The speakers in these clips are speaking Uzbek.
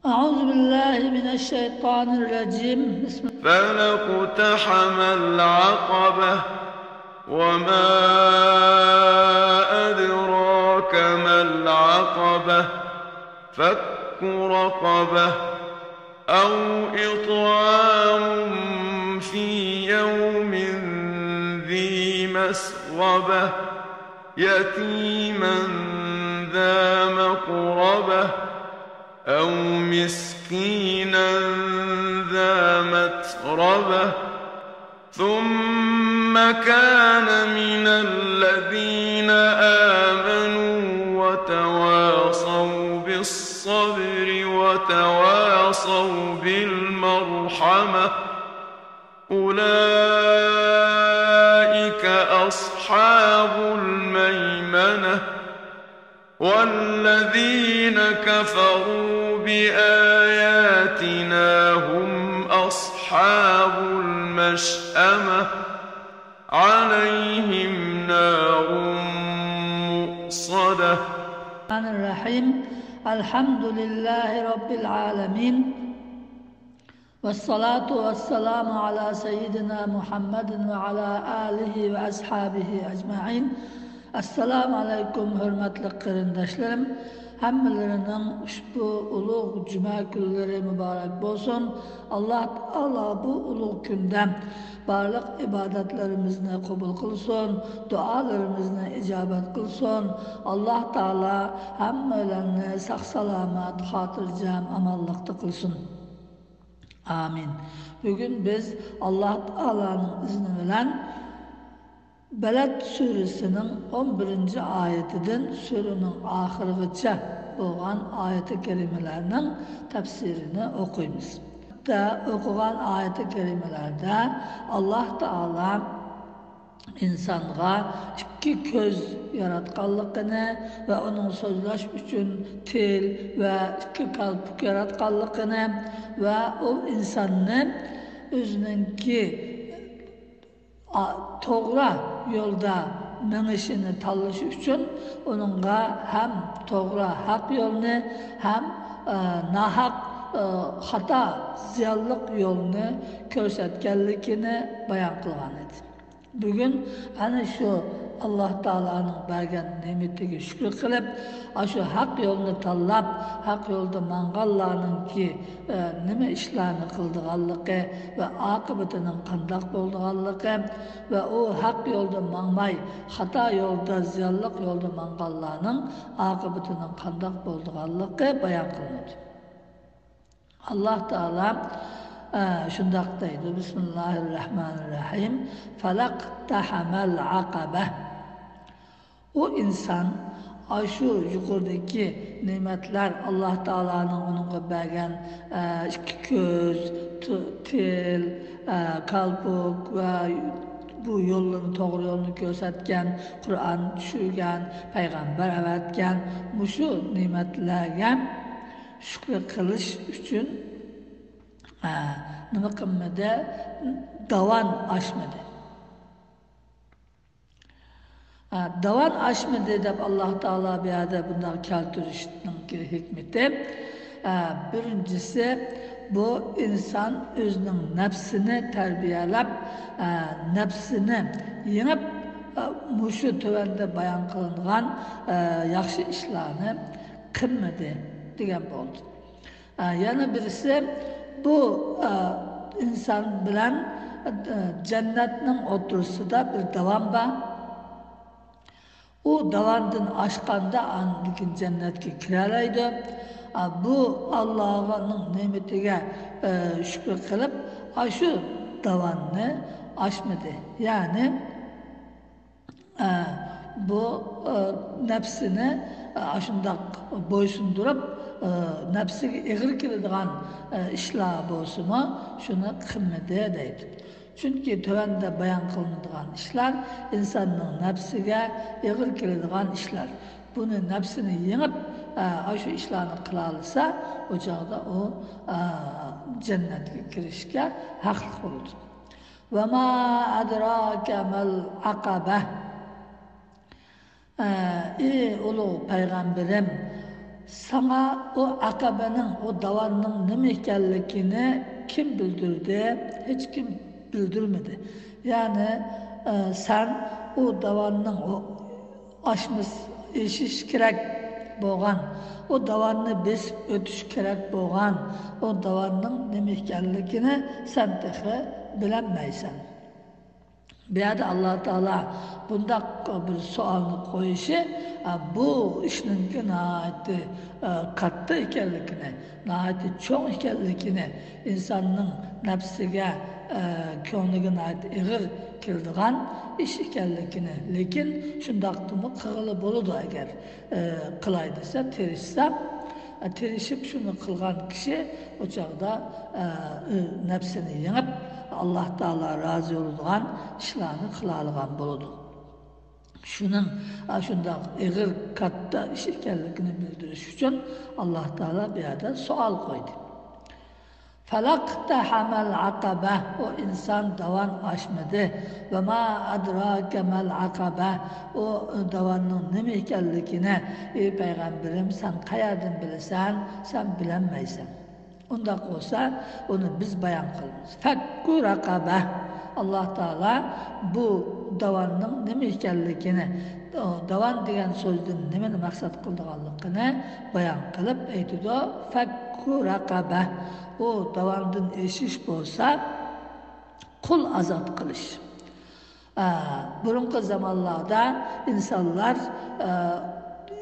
أعوذ بالله من الشيطان الرجيم بسم الله. فلا اقتحم العقبة وما أدراك ما العقبة فك رقبة أو إطعام في يوم ذي مسغبة يتيما ذا مقربة أو مسكينا ذا متربة ثم كان من الذين آمنوا وتواصوا بالصبر وتواصوا بالمرحمة أولئك أصحاب الميمنة والذين كفروا بآياتنا هم أصحاب المشأمة عليهم نار مؤصدة. الرحمن الرحيم الحمد لله رب العالمين والصلاة والسلام على سيدنا محمد وعلى آله وأصحابه أجمعين. Assalamu alaikum hürmetli qarindoshlarım. Hammalarının ushbu ulug' juma kunlari muborak bo'lsin. Alloh taolo bu ulug' kunda barliq ibodatlarimizni qabul qilsin, duolarimizni ijobat qilsin. Alloh taolo hammalarni sog' salomat, xotirjam, amonlikda qilsin. Amin. Bugün biz Alloh taoloning izni bilan Beled suresinin 11. ayetinden surenin ahirgacha bo'lgan ayet-i kerimelerinin tefsirini okuyumuz. Da okugan ayet-i kerimelerde Allah Teala insanga iki göz yaratganligini ve onun sözlaş için til ve iki kalp yaratganligini ve o insanı özününki to'g'ri yo'lda minishini tanlash uchun uningga ham to'g'ri haq yo'lni ham nahaq xato ziyonli yo'lni ko'rsatganligini bayon qilgan edi. Bugun ana shu Alloh taolaning bergan ne'matiga shukr qilib, shu haq yo'lni tanlab, haq yo'lda manganlarningki nima ishlarni qildiganligi va oqibatining qanday bo'lganligi va u haq yo'lda mangmay, xato yo'lda, ziyonli yo'lda manganlarning oqibatining qanday bo'lganligi bayon qilinadi. Alloh taolo shundoq deydi: Bismillahirrahmanirrahim. Falaqtahamal aqaba. O insan şu yukarıdaki nimetler Allah Teala'nın onunla bergen iki göz, til, kalpuk ve bu yolunu, doğru yolunu göstergen, Kur'an düşürgen, peygamber evetgen, bu şu nimetlerge şükür kılış için nima qilmadi, davan aşmadı. Davan aşmadı deb Alloh taolo bu yerda bunday keltirishning hikmati. Birincisi bu insan o'zining nafsini tarbiyalab, nafsini yengib, mushu tuvanda bayon qilingan yaxshi ishlarni qilmadi degan bo'ldi. Yana birisi bu insan bilen cennetin otursida bir davam var. O davandan aşkanda andikin cennetke kiralaydı. Bu Allah'ın nimetine şükür kılıp şu davanını aşmadı. Yani bu nefsini aşındak boysundurup nefsiga ig'ir keladigan ishlar bo'lsa, shuni qilmadi deydi. Chunki tövanda bayon qilinadigan ishlar insonning nafsiga ig'ir keladigan ishlar. Buni nafsini yengib, shu ishlarni qila olsa, o chog'da u jannatga kirishga haqli bo'ladi. Va ma adraka mal aqaba. Ey ulug' payg'ambarim, Sana o akabenin, o davanın nima ekanligini kim bildirdi? Hiç kim bildirmedi. Yani sen o davanın, o aşmış, eşiş kerak bo'lgan, o davanni besib o'tish kerak bo'lgan, o davanning nima ekanligini sen tehi bilolmaysan. Bu yerda Alloh taolo bundaq bir savolni qo'yishi bu ishning nihoyatda katta ekanligini, nihoyatda cho'ng ekanligini, insonning nafsiga, ko'ngliga nihoyatda ig'ir keladigan ish ekanligini, lekin shundaqdimi qilg'ili bo'ladi agar qilay desa, tirishsa, tirishib shuni qilgan kishi o chog'da nafsini yengib Allah Teala razı oladigan ishlarni qila olgan bo'ladi. Shuning shundoq ig'ir katta ish ekanligini bildirish uchun Alloh taolo bu yerda savol qo'ydi. Falaqtahamal aqaba, o inson davan oshmadi. Va ma adraka mal aqaba, o davanning nima ekanligini ey payg'ambarim sen qayerdan bilasan? Sen bilolmaysan. Undaq olsa onu biz bayan qilamiz. Fakku raqaba. Alloh taolo bu davanning nima ekanligini, davan degan so'zdan nimani maqsad qilganligini bayon qilib aytdi. Fakku raqaba. O davandan eshish bo'lsa, qul azod qilish. Burunqi zamonlarda insonlar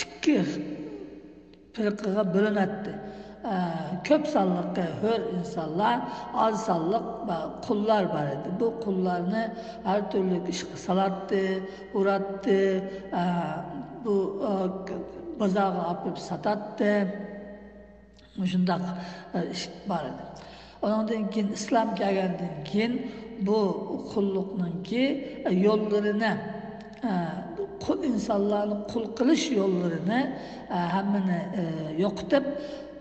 ikki firqaga bo'linadi. Köp sanlıkta hör insanlar, az sanlık kullar var idi. Bu kullarını her türlü işe salattı, uğrattı, bu bazağa apıp satattı. Şundak iş var idi. Ondan keyin İslam gelgenden keyin bu kullukның ki yollarını, insanların kul kılış yollarını hemmini yokutup,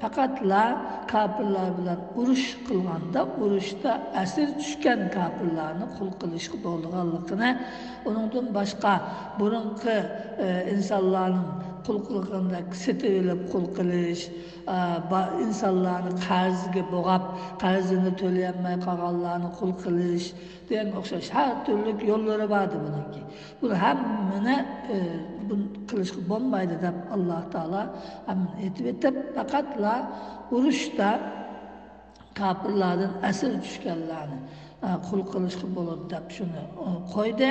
faqatla kafirlar bilan urush qilganda, urushda asir tushgan kafirlarni qul qilish bo'lganligini, uningdan boshqa burunqi insonlarning qul qilganda setilib qul qilish, insonlarni qarzga bo'g'ab, qarzini to'layolmay qolganlarni qul qilish degan o'xshash har turli yo'llari bor buningki. Buni hammani qilishga bo'lmaydi deb Alloh taolo aytib o'tib, faqatla urushda kafirlardan asir tushganlarni qul qilishga bo'ladi deb shuni qo'ydi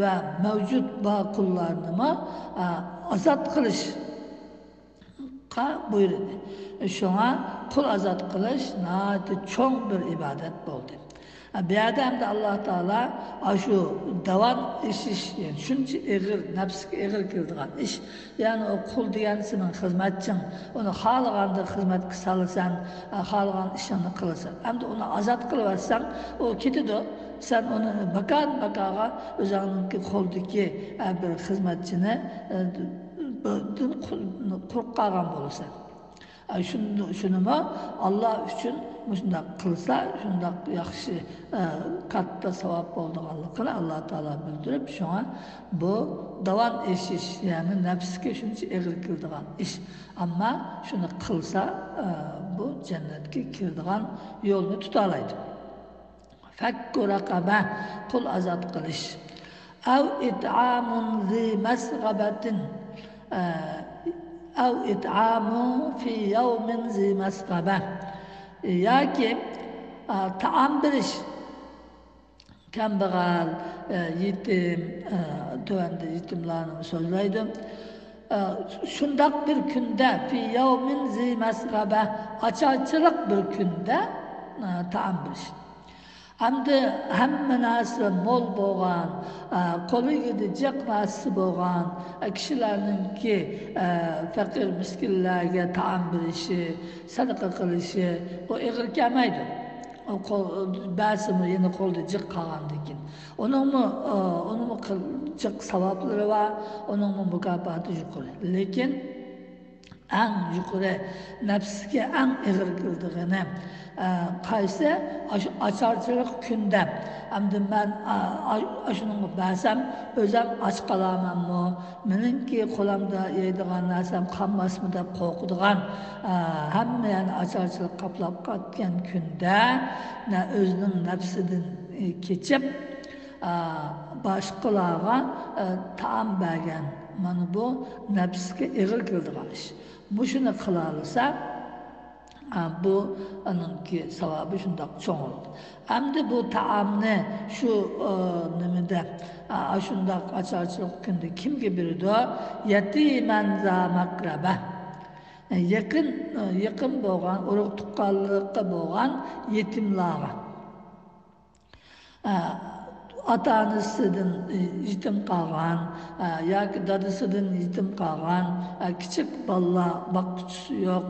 va mavjud qullarni azod qilishga buyurdi. Shunga qul azod qilish nihoyatda cho'ng bir ibodat bo'ldi. Bu yerda ham Alloh taolo shu davom eshish, yani shuncha ig'ir, nafsga ig'ir keladigan ish, ya'ni o qul degan sening xizmatching, uni xohlaganda xizmatga salasan, xohlagan ishini qilasan. Hamda uni azod qilib olsang, o ketadi. Sen onu bakaga o'zingning qo'ldagi bir xizmatchini qo'rqqan bo'lasan. Shunimi Allah uchun shundoq qilsa, shundoq yaxshi katta savob bo'lganligini Alloh taolo bildirib, shunga bu davom eshish, ya'ni nafsga shuncha ig'ir keladigan ish. Ammo shuni qilsa, bu jannatga kiradigan yo'lni tuta oladi. Fakku raqaba, qul azod qilish. Aw it'amun zi masghabatin, أو إطعام في يوم ذي مسغبة yoki taom berish kambag'al, yetim, tuvanda yetimlarni so'zlaydi. Shundoq bir kunda fi yawmin zi masg'aba, ocharchilik bir kunda taom berish. Hamda hamma narsa mo'l bo'lgan, qo'liga jiq narsa bo'lgan kishilarningki faqir miskinlarga taom berishi, sadaqa qilishi, o ig'ir kelmaydi. Ba'zimi yana qo'lda jiq qolgandan keyin uningmi jiq savoblari va uningmi mukofoti yuqori. Lekin en yukarı nefsiga en ağır kıldığını qaysi açarçılık künde hamda ben şunun bəsəm özüm aç qalamanmı meningki qo'limda yeydigan narsam qolmasmi deb qo'rqadigan hamma yani açarçılık qaplab qatgan kunda o'zining nafsidan kechib boshqalarga taom bergan mana bu nafsga ig'ir keladigan ish shuni qila olsa bu onunki savabı şundak çoğ oldu. Hem de bu taamni şu nimede şundak açarçılık günde kimge biridir o? Yetimen za makraba. Yakın boğan, uruk tuqqanlıqqa boğan yetimlara. Ata-anasıdan yetim qalğan, yoki dadasıdan yetim qalğan, kichik balla baqquchisi yo'q,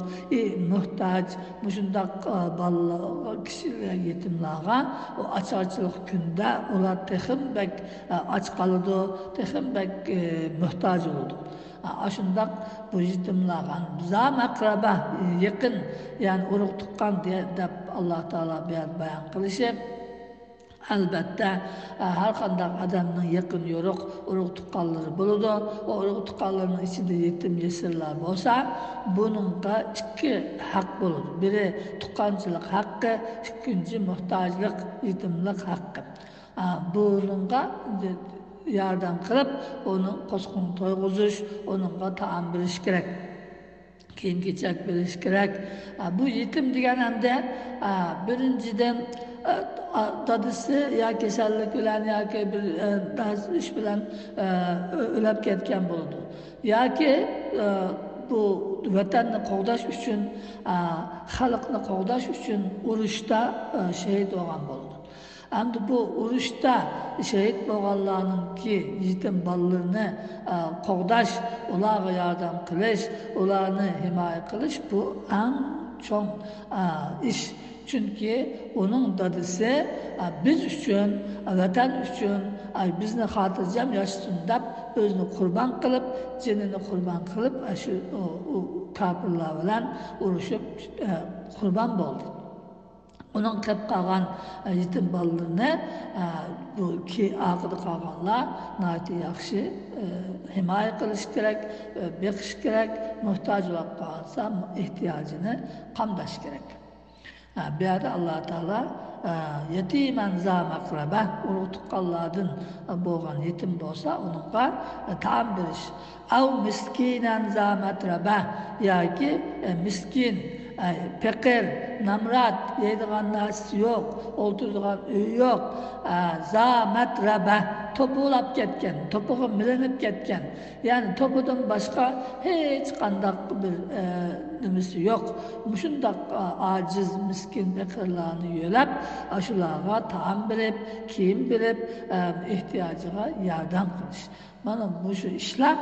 muhtoj, mushundaq balla kishilar yetimlarga o ocharchilik kunda ular texim bek och qoladi, texim bek muhtoj bo'ladi. Ashundaq bu yetimlarga za maqraba yaqin, ya'ni urug' tuqqan deb Alloh taolo bayon qilishi albatta har qanday odamning yaqin urug' tuqqanlari bo'ladi. O urug' tuqqanlarning ichida yetim yesirlar bo'lsa, buningga ikki haq bo'ladi. Biri tuqqanchilik haqqi, ikkinchi muhtojlik, yetimlik haqqi. Buningga yordam qilib, uni qo'shqin to'yg'izish, uningga taom berish kerak. Kiyim-kechak berish kerak. Bu yetim deganda birinchidan dadısı ya kasallik bilan yoki bir ish bilan o'lib ketgan bo'ladi. Yoki bu vatanni qo'g'dash uchun, xalqni qo'g'dash uchun urushda shahid bo'lgan bo'ladi. Endi bu urushda shahid bo'lganlarningki yetim bolalarni qo'g'dash, ularga yordam qilish, ularni himoya qilish bu eng cho'ng ish. Çünkü onun dadısı biz üçün, vatan üçün, bizni hatırlayacağım yaşasın deb özünü kurban kılıp, canını kurban kılıp, şu kafirler bilan urushib kurban bo'ldi. Onun qilib qolgan yetim bolalarni bu ki aqida qolganlar nayt yaxshi himoya qilish kerak, beqish kerak, muhtoj bo'lib qolsa ehtiyojini qamdash kerak. Bu yerda Alloh taolo yetimen za makraba urug' tuqqanlardan bo'lgan yetim bo'lsa, uningga taom berish. Av miskinan za matraba yoki miskin, faqir, namrat, yeydigan narsasi yo'q, o'ltiradigan uy yo'q, za matraba to'polab ketgan, to'pig'i milinib ketgan. Ya'ni to'pidan boshqa hech qanday bir nimasi yo'q. Mushundaq ojiz, miskin faqirlarni yo'lab, shularga taom berib, kiyim berib, ehtiyojiga yordam qilish. Mana bu shu ishlar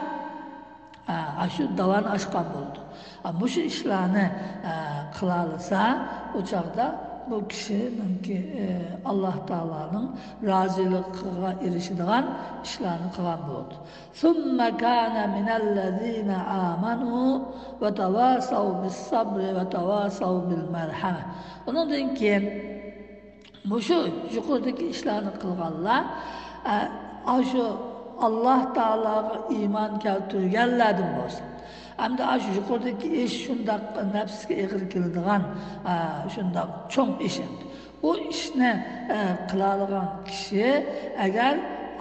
shu davan oshgan bo'ldi. Bu shu ishlarni qila olsa, o chaqda bu kishininki Alloh taoloning roziligiga erishadigan ishlarni qilgan bo'ldi. Summa kana minallazina amanu va tawasaw bis-sabri va tawasaw bil-marhama. Undan keyin bu shu yuqoridagi ishlarni qilganlar shu Alloh taologa iymon keltirganlardan bo'lsa, hamda shu yuqoridagi ish shundaq nafsga ig'ir keladigan shundaq cho'ng ish. Bu ishni qila olgan kishi agar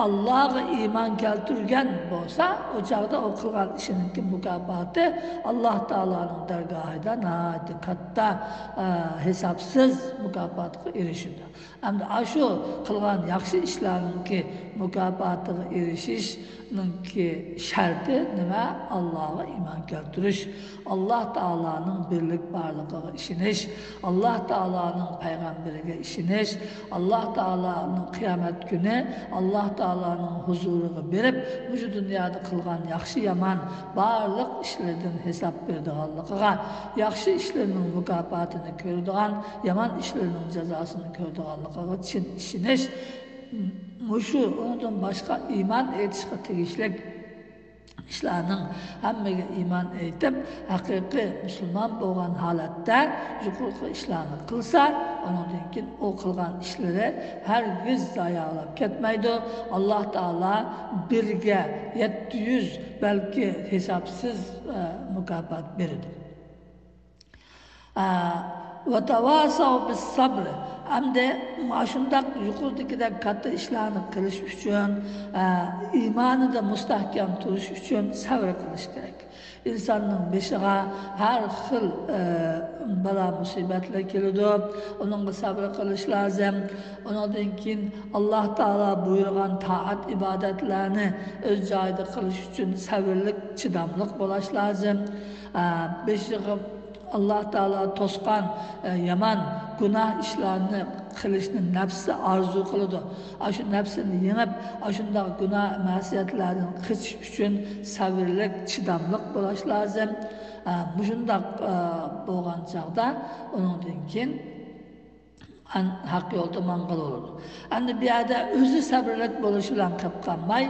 Allohga iymon keltirgan bo'lsa, o chaqda o qilgan ishining mukofoti Alloh taoloning dargohida nihoyatda katta hisobsiz mukofotga erishadi. Hamda shu qilgan yaxshi ishlarningki mukofotiga erishishninki sharti nima? Allohga iymon keltirish, Alloh taoloning birlik borligiga ishonish, Alloh taoloning payg'ambariga ishonish, Alloh taoloning qiyomat kuni Alloh taoloning huzuriga berib, bu dunyoda qilgan yaxshi yomon barliq ishlardan hisob beradiganligiga, yaxshi ishlarning mukofotini ko'radigan, yomon ishlarning jazosini ko'radiganligiga chin ishonish. Shu undan boshqa iymon etishga tegishli ishlarning hammaga iymon aytib haqiqiy musulmon bo'lgan holatda yuqorqi ishlarni qilsa, undan keyin u qilgan ishlari hargiz zayoqlab ketmaydi. Alloh taolo birga 700 balki hisobsiz mukofot beradi. Va tawasav bis sabr. Hamda shundaq yuqoridagidek katta ishlarni qilish uchun, iymonida mustahkam turish uchun sabr qilish kerak. İnsanın beshiga har xil balo musibatlar keladi. Uningga sabr qilish lozim. Undan keyin Alloh taolo buyurgan taat ibodatlarni o'z joyida qilish uchun sabrlik, chidamlik bo'lish lozim. Beshiga Allah Teala tosqan yaman günah işlerini qilishni nafsi arzu qiladi. Shu nafsini yengib, shunday günah ma'siyatlardan qichish uchun sabrlik, chidamlik bo'lish lozim. Shunday bo'lgan chaqda undan keyin haq yo'lda manqul olur. Endi bu yerda o'zi sabrlik bo'lish bilan qilib qolmay,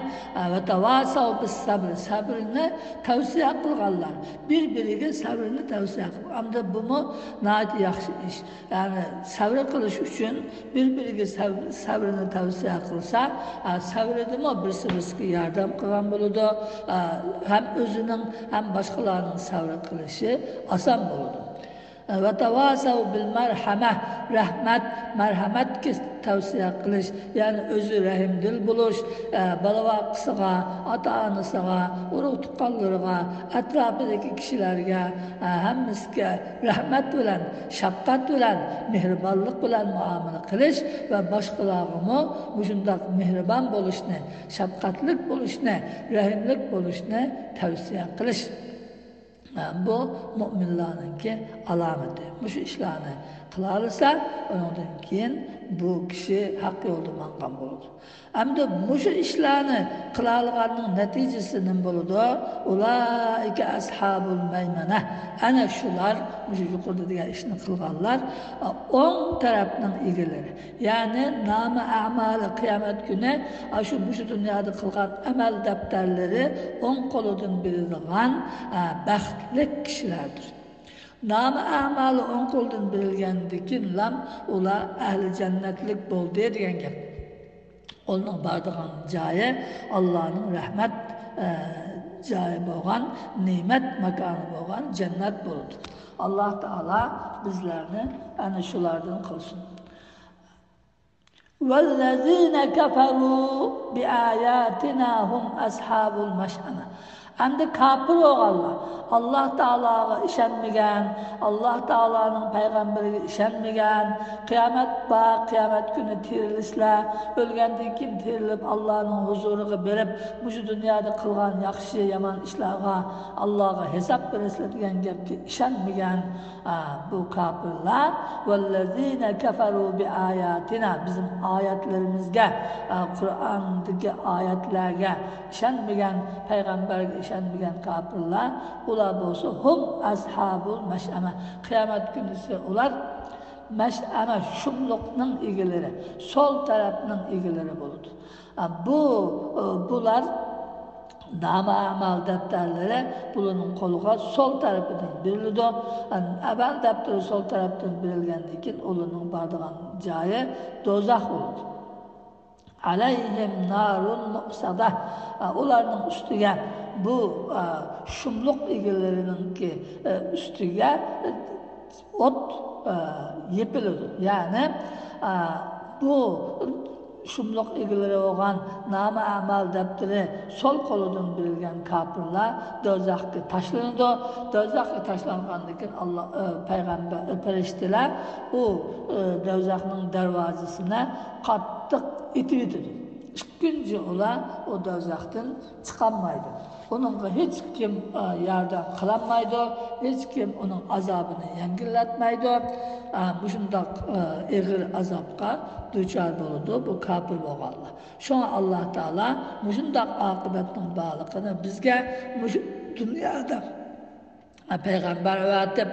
va tavasav bis sabr, sabrni tavsiya qilganlar. Bir-biriga sabrni tavsiya qilib. Endi buni nayt yaxshi ish. Ya'ni sabr qilish uchun bir-biriga sabrni tavsiya qilsa, sabrdimi birsi-birsiga yordam qilgan bo'ladi. Ham o'zining, ham boshqalarning sabr qilishi oson bo'ladi. Ve tavasav bil merhamet, rahmet, merhamet ki tavsiye qilish, yani özü rahimdil buluş, balavaqısıga, ata-anasıga, urug' tuqqanlarga, atrofidagi kishilarga, hammasiga rahmat bilan, shafqat bilan, mehribonlik bilan muomala qilish va boshqalarga shunday mehribon bo'lishni, shafqatlik bo'lishni, rahimlik bo'lishni tavsiya qilish. Bu müminlarınki alameti. Bu işlerini kılarsa, ondan keyin bu kişi hak yolda manqam olur. Hamda bu işlerini kılarlarının neticesi ne buludu? Ulaike ashabul meymene. Ana şular, bu yukarıda diye işini kılganlar, 10 tarafının ilgileri. Yani namı a'malı kıyamet günü, şu dünyada kılgan amel defterleri 10 koludun birilgan baxtli kişilerdir. Namı a'malı 10 koludun birilgendikin lam, ula ahli cennetlik bol deyen gel. Onun bardığın cayı Allah'ın rahmet cayı boğan, nimet makanı boğan cennet buludur. Allah Teala bizlerini yani şulardan kılsın. وَالَّذ۪ينَ كَفَرُوا بِآيَاتِنَا هُمْ أَصْحَابُ الْمَشْأَمَةِ. Endi kafir oğallar, Allah Teala'ya işenmegen, Allah Teala'nın peygamberiga işenmegen, kıyamet günü tirilişler, ölgenden kim tirilip Allah'ın huzuruna berip, bu dünyada kılgan yaxşı yaman işlerine Allah'a hesap verirler diyen gepke işenmegen bu kafirler. وَالَّذ۪ينَ كَفَرُوا بِآيَاتِنَا. Bizim ayetlerimizge, Kur'an'daki ayetlerge işenmegen, peygamberge işenmegen kafirler, ular bolsa hum ashabul meş'eme. Kıyamet günüsü ular meş'eme şumluqning egileri, sol tarafının egileri buludu. Bular nama amal defterleri bunun koluğa sol tarafından birildi. Amel defteri sol taraftan birilgendiği için onun bardağın cayı dozak oldu. Aleyhim narun mu'sada. Onların üstüge bu şumluk ilgilerinin ki üstüge ot yepildi. Yani bu şumluk ilgileri olan nama amal defteri sol kolunun birilgen kafirler dozakta taşlandı. Dozakta taşlangandıkken Allah peygamber periştiler o dozakның darvazasına qattiq itiyordu. Çıkınca ola o dozaktan çıkamaydı. Onunla hiç kim yardım kılamaydı, hiç kim onun azabını yengilletmeydi. Bu şundak ağır azapka düçar bulundu, bu kafir oğallar. Şu an Allah Teala bu şundak akıbetin bağlılığını bizge dünyada payg'ambar avatib,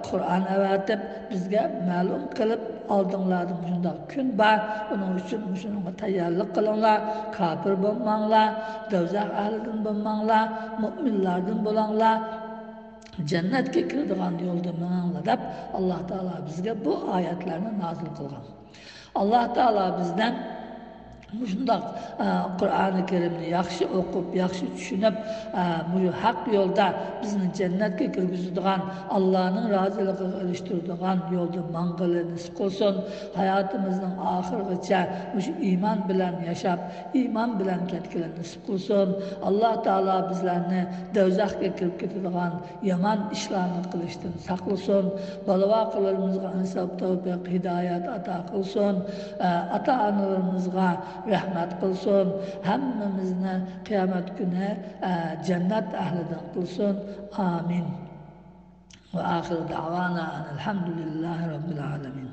Qur'on avatib bizga ma'lum qilib oldinglardan shunday kun bor, uning uchun shunga tayyorlik qilinglar, kofir bo'lmanglar, do'zax ahlidan bo'lmanglar, mu'minlardan bo'linglar, jannatga kiradigan yo'lda mininglar deb Alloh taolo bizga bu oyatlarni nozil qilgan. Alloh taolo bizdan shundoq Qur'oni Karimni yaxshi o'qib, yaxshi tushunib, bu haq yo'lda bizni jannatga kirgizadigan, Allohning roziligiga erishtiradigan yo'lda mang'ili nasib qilsin. Hayotimizning oxirigacha shu iymon bilan yashab, iymon bilan ketgan nasib qilsin. Alloh taolo bizlarni do'zaxga kirib ketadigan yomon ishlarni qilishdan saqlasin. Bola-vaqalarimizga insof, tavfiq, hidoyat ato qilsin. Ota-onalarimizga rahmat qilsin, hammamizni qiyomat kuni jannat ahlidan qilsin. Amin. Va oxir da'vana alhamdulillahi robbil alamin.